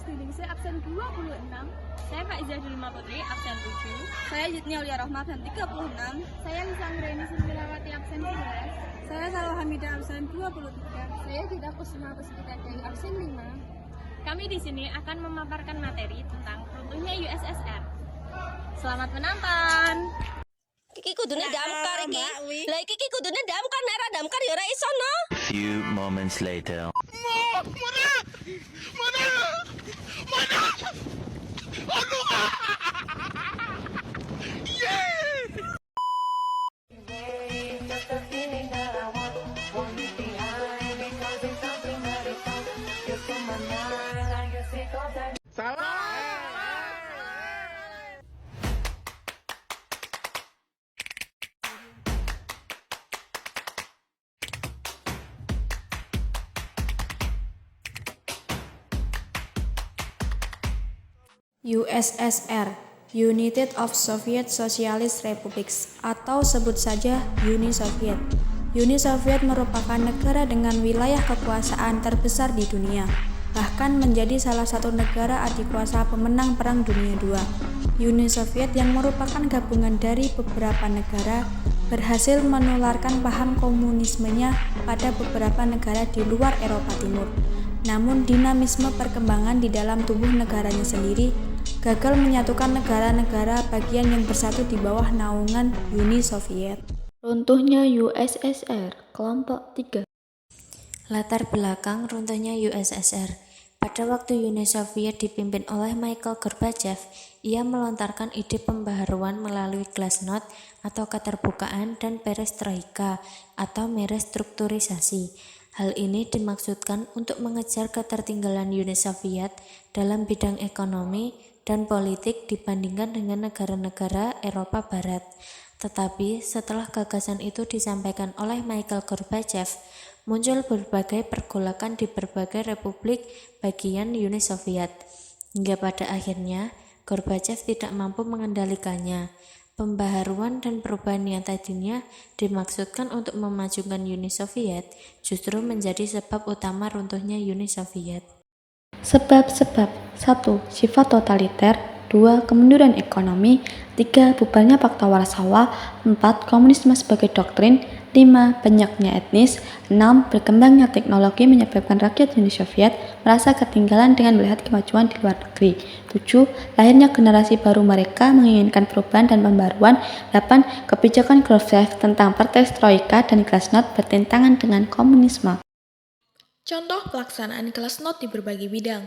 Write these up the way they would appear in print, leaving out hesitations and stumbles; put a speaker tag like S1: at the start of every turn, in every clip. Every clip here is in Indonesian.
S1: Ningsih absen 26.
S2: Saya Faizah Dulma Putri, absen 7.
S3: Saya Yitni Aulia Rohma absen 36.
S1: Saya Lisa Anggreni Susmilawati absen 11.
S3: Saya Salwa Hamidah absen 23.
S1: Saya Dita Kusuma Puspita Dewi absen 5.
S2: Kami di sini akan memaparkan materi tentang runtuhnya USSR. Selamat menonton.
S4: Iki kudune damkar iki. Lah iki kudune damkar, nek ora damkar ya ora iso no.
S5: Few moments later.
S6: USSR, United of Soviet Socialist Republics, atau sebut saja Uni Soviet. Uni Soviet merupakan negara dengan wilayah kekuasaan terbesar di dunia, bahkan menjadi salah satu negara adikuasa pemenang Perang Dunia II. Uni Soviet yang merupakan gabungan dari beberapa negara berhasil menularkan paham komunismenya pada beberapa negara di luar Eropa Timur. Namun dinamisme perkembangan di dalam tubuh negaranya sendiri gagal menyatukan negara-negara bagian yang bersatu di bawah naungan Uni Soviet.
S7: Runtuhnya USSR, kelompok 3.
S8: Latar belakang runtuhnya USSR. Pada waktu Uni Soviet dipimpin oleh Mikhail Gorbachev, ia melontarkan ide pembaharuan melalui glasnost atau keterbukaan dan perestroika atau merestrukturisasi. Hal ini dimaksudkan untuk mengejar ketertinggalan Uni Soviet dalam bidang ekonomi dan politik dibandingkan dengan negara-negara Eropa Barat. Tetapi setelah gagasan itu disampaikan oleh Mikhail Gorbachev, muncul berbagai pergolakan di berbagai republik bagian Uni Soviet. Hingga pada akhirnya, Gorbachev tidak mampu mengendalikannya. Pembaharuan dan perubahan yang tadinya dimaksudkan untuk memajukan Uni Soviet justru menjadi sebab utama runtuhnya Uni Soviet.
S7: Sebab-sebab: 1. Sifat totaliter. 2. Kemunduran ekonomi. 3. Bubarnya Pakta Warsawa. 4. Komunisme sebagai doktrin. 5. Banyaknya etnis. 6. Berkembangnya teknologi menyebabkan rakyat Uni Soviet merasa ketinggalan dengan melihat kemajuan di luar negeri. 7. Lahirnya generasi baru mereka menginginkan perubahan dan pembaruan. 8. Kebijakan Khrushchev tentang perestroika dan glasnost bertentangan dengan komunisme.
S9: Contoh pelaksanaan glasnost di berbagai bidang.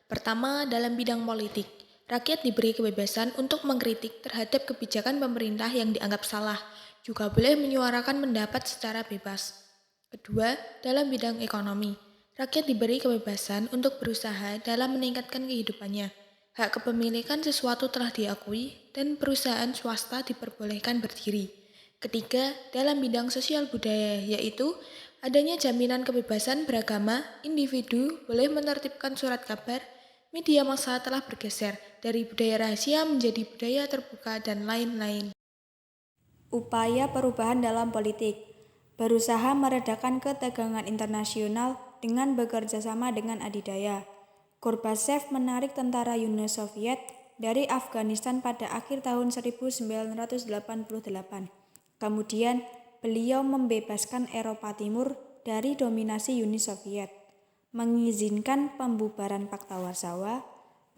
S9: Pertama, dalam bidang politik, rakyat diberi kebebasan untuk mengkritik terhadap kebijakan pemerintah yang dianggap salah, juga boleh menyuarakan pendapat secara bebas. Kedua, dalam bidang ekonomi, rakyat diberi kebebasan untuk berusaha dalam meningkatkan kehidupannya. Hak kepemilikan sesuatu telah diakui dan perusahaan swasta diperbolehkan berdiri. Ketiga, dalam bidang sosial budaya, yaitu adanya jaminan kebebasan beragama, individu boleh menertibkan surat kabar, media massa telah bergeser dari budaya rahasia menjadi budaya terbuka, dan lain-lain.
S6: Upaya perubahan dalam politik berusaha meredakan ketegangan internasional dengan bekerja sama dengan adidaya. Gorbachev menarik tentara Uni Soviet dari Afghanistan pada akhir tahun 1988. Kemudian, beliau membebaskan Eropa Timur dari dominasi Uni Soviet, mengizinkan pembubaran Pakta Warsawa,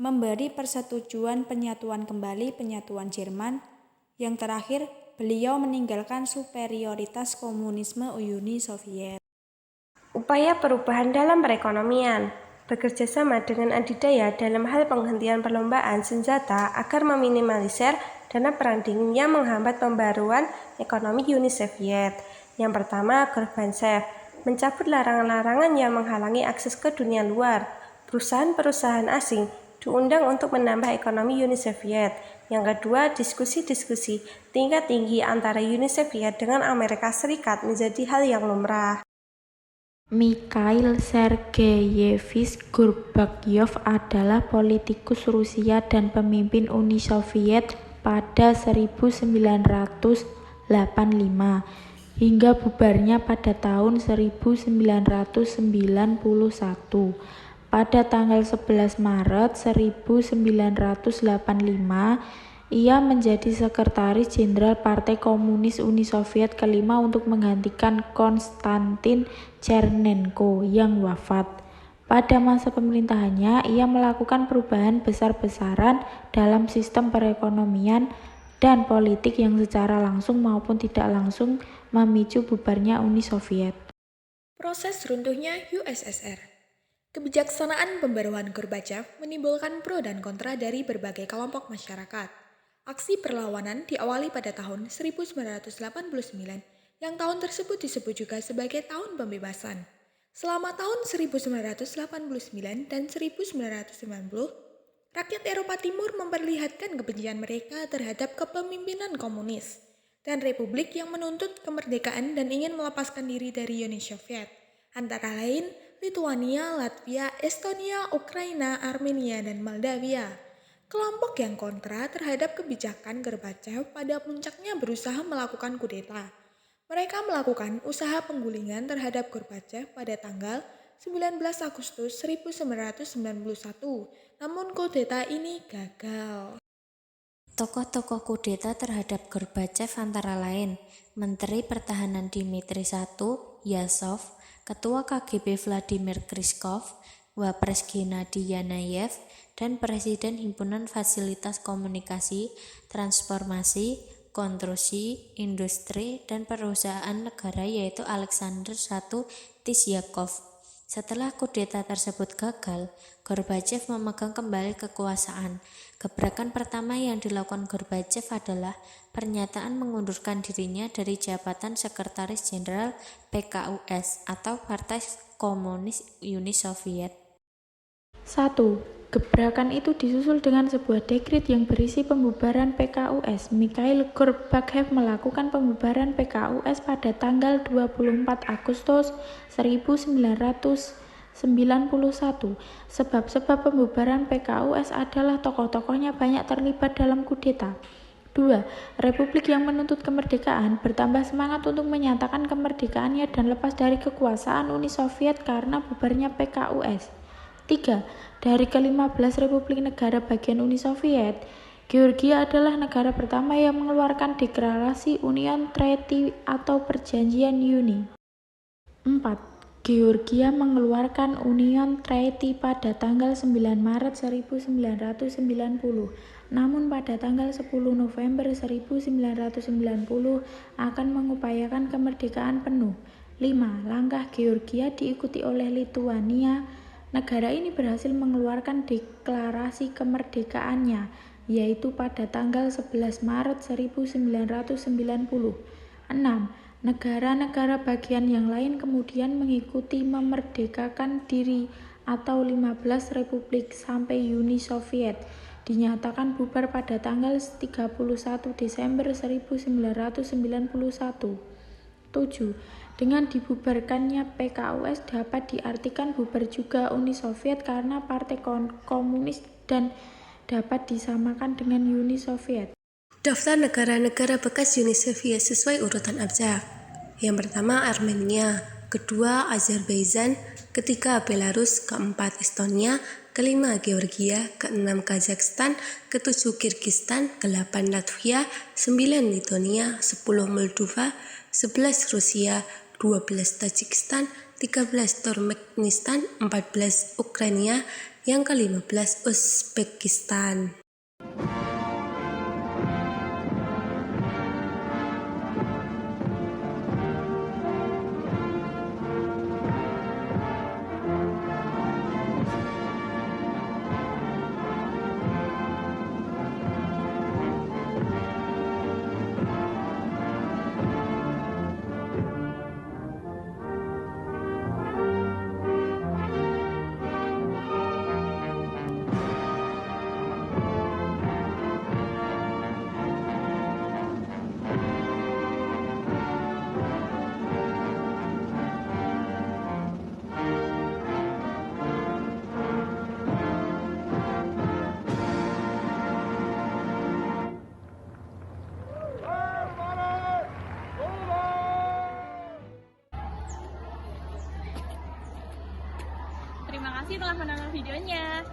S6: memberi persetujuan penyatuan Jerman. Yang terakhir, beliau meninggalkan superioritas komunisme Uni Soviet.
S10: Upaya perubahan dalam perekonomian, bekerja sama dengan adidaya dalam hal penghentian perlombaan senjata agar meminimalisir dana perang dingin yang menghambat pembaruan ekonomi Uni Soviet. Yang pertama, Gorbachev mencabut larangan-larangan yang menghalangi akses ke dunia luar. Perusahaan-perusahaan asing diundang untuk menambah ekonomi Uni Soviet. Yang kedua, diskusi-diskusi tingkat tinggi antara Uni Soviet dengan Amerika Serikat menjadi hal yang lumrah.
S7: Mikhail Sergeyevich Gorbachev adalah politikus Rusia dan pemimpin Uni Soviet pada 1985 hingga bubarnya pada tahun 1991.
S6: Pada tanggal 11 Maret 1985, ia menjadi Sekretaris Jenderal Partai Komunis Uni Soviet kelima untuk menggantikan Konstantin Chernenko yang wafat. Pada masa pemerintahannya, ia melakukan perubahan besar-besaran dalam sistem perekonomian dan politik yang secara langsung maupun tidak langsung memicu bubarnya Uni Soviet.
S9: Proses runtuhnya USSR. Kebijaksanaan pembaruan Gorbachev menimbulkan pro dan kontra dari berbagai kelompok masyarakat. Aksi perlawanan diawali pada tahun 1989, yang tahun tersebut disebut juga sebagai tahun pembebasan. Selama tahun 1989 dan 1990, rakyat Eropa Timur memperlihatkan kebencian mereka terhadap kepemimpinan komunis dan republik yang menuntut kemerdekaan dan ingin melepaskan diri dari Uni Soviet, antara lain Lituania, Latvia, Estonia, Ukraina, Armenia, dan Moldavia. Kelompok yang kontra terhadap kebijakan Gorbachev pada puncaknya berusaha melakukan kudeta. Mereka melakukan usaha penggulingan terhadap Gorbachev pada tanggal 19 Agustus 1991, namun kudeta ini gagal.
S8: Tokoh-tokoh kudeta terhadap Gorbachev antara lain Menteri Pertahanan Dmitri I, Yasov, Ketua KGB Vladimir Grishkov, Wapres Gennady Yanayev, dan Presiden Himpunan Fasilitas Komunikasi, Transformasi, Konstruksi, Industri, dan Perusahaan Negara yaitu Alexander I Tisyakov. Setelah kudeta tersebut gagal, Gorbachev memegang kembali kekuasaan. Gebrakan pertama yang dilakukan Gorbachev adalah pernyataan mengundurkan dirinya dari jabatan Sekretaris Jenderal PKUS atau Partai Komunis Uni Soviet.
S6: 1. Gebrakan itu disusul dengan sebuah dekret yang berisi pembubaran PKUS. Mikhail Gorbachev melakukan pembubaran PKUS pada tanggal 24 Agustus 1991. Sebab-sebab pembubaran PKUS adalah tokoh-tokohnya banyak terlibat dalam kudeta. 2. Republik yang menuntut kemerdekaan bertambah semangat untuk menyatakan kemerdekaannya dan lepas dari kekuasaan Uni Soviet karena bubarnya PKUS. 3. Dari ke-15 Republik Negara Bagian Uni Soviet, Georgia adalah negara pertama yang mengeluarkan deklarasi Union Treaty atau Perjanjian Uni. 4. Georgia mengeluarkan Union Treaty pada tanggal 9 Maret 1990, namun pada tanggal 10 November 1990 akan mengupayakan kemerdekaan penuh. 5. Langkah Georgia diikuti oleh Lituania. Negara ini berhasil mengeluarkan deklarasi kemerdekaannya, yaitu pada tanggal 11 Maret 1990. 6. Negara-negara bagian yang lain kemudian mengikuti memerdekakan diri atau 15 republik sampai Uni Soviet dinyatakan bubar pada tanggal 31 Desember 1991. 7. Dengan dibubarkannya PKUS dapat diartikan bubar juga Uni Soviet karena Partai Komunis dan dapat disamakan dengan Uni Soviet.
S10: Daftar negara-negara bekas Uni Soviet sesuai urutan abjad. Yang pertama Armenia, kedua Azerbaijan, ketiga Belarus, keempat Estonia, kelima Georgia, keenam Kazakhstan, ketujuh Kirgistan, ke-8 Latvia, 9 Lituania, 10 Moldova, 11 Rusia, 12 Tajikistan, 13 Turkmenistan, 14 Ukraina, yang ke-15 Uzbekistan.
S2: Terima kasih telah menonton videonya.